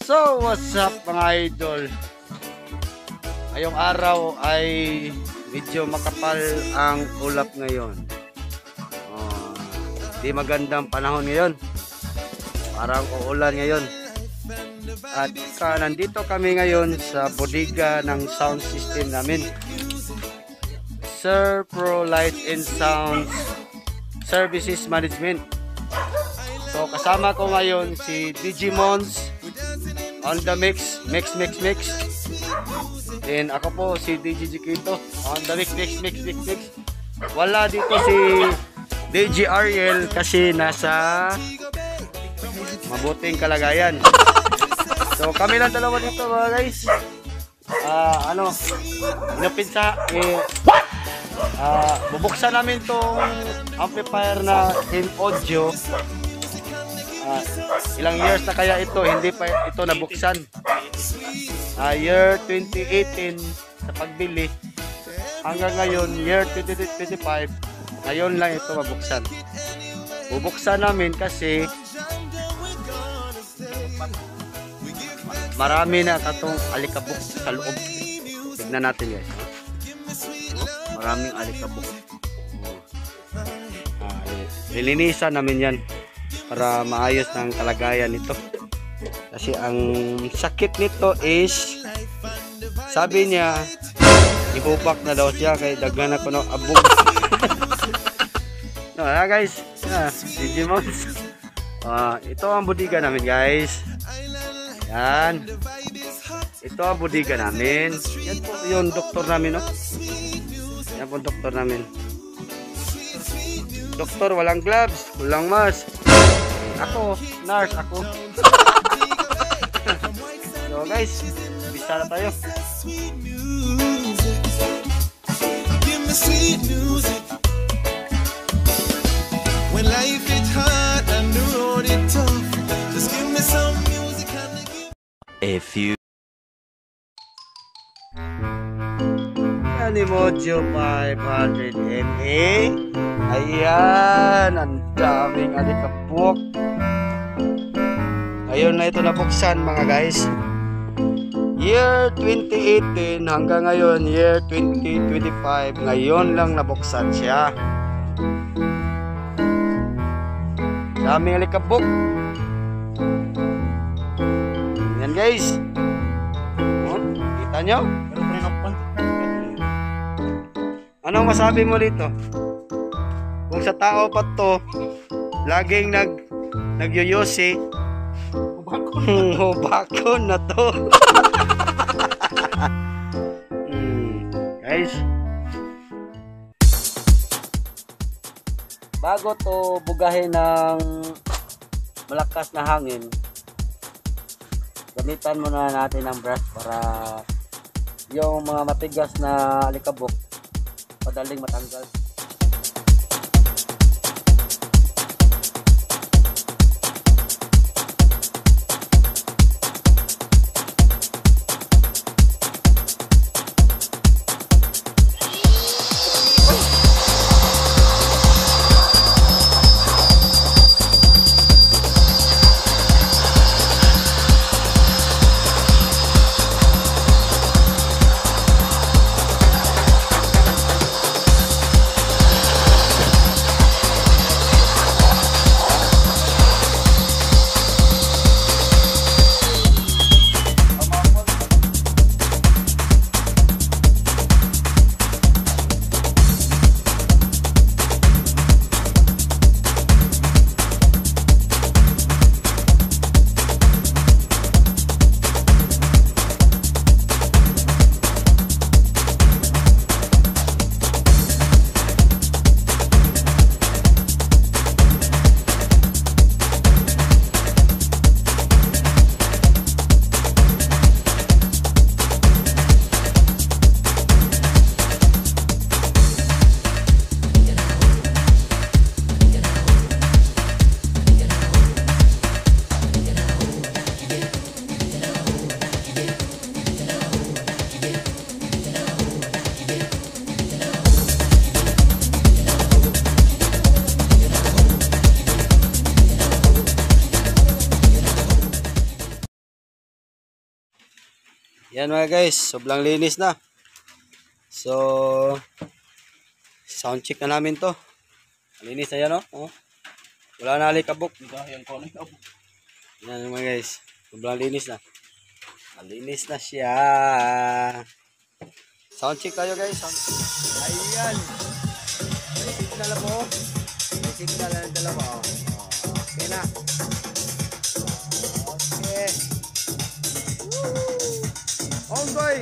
So, what's up mga idol? Ngayong araw ay medyo makapal ang ulap ngayon. Di magandang panahon ngayon. Parang uulan ngayon. At nandito kami ngayon sa bodega ng sound system namin. Sir Pro Light and Sound Services Management. So kasama ko ngayon si Digimons on the mix. Then ako po si DJ Kito on the mix. Wala dito si DJ Ariel kasi nasa mabuting kalagayan. So kami lang dalawa dito mga guys. Inapinsa bubuksan namin tong amplifier na in audio. Ilang years na kaya ito, hindi pa ito nabuksan. Year 2018 sa pagbili hanggang ngayon, year 2025, ngayon lang ito mabuksan. Bubuksan namin kasi marami na katong alikabok sa loob. Tignan natin guys. Maraming alikabok. Lilinisan namin yan para maayos ng kalagayan nito. Kasi ang sakit nito is, sabi niya, ibubak na daw siya kay daghan ako ng abog. No, guys, Digimons. Ito ang bodega namin guys. Yan. Ito ang bodega namin. Yan po yung doktor namin, no? Yan po doktor namin. Doktor, walang gloves, walang mask. Ako, nurse ako. So guys, bisa na tayo. Give me sweet music. When life is hard and the road is tough, just give me some music and a few. Animojo 500 mA. Ayan, ang daming alikabok. Ngayon na ito nabuksan mga guys. Year 2018 hanggang ngayon, year 2025, ngayon lang nabuksan siya. Daming alikabok. Yan guys. Kita nyo? Anong masabi mo dito? Kung sa tao pa to laging nagyoyosi, hubakon na to. Guys, bago to bugahin ng malakas na hangin, gamitan muna natin ng brush para yung mga matigas na alikabok madaling matanggal. Yan mga guys, sobrang linis na. So, sound check na namin to. Linis na yan, no? Oh. Wala na alikabok. Yan mga guys, sobrang linis na. Malinis na siya. Sound check tayo guys. Ayan. May signal na po. May signal na dalawa. Okay na. Okay. Woo! On boy.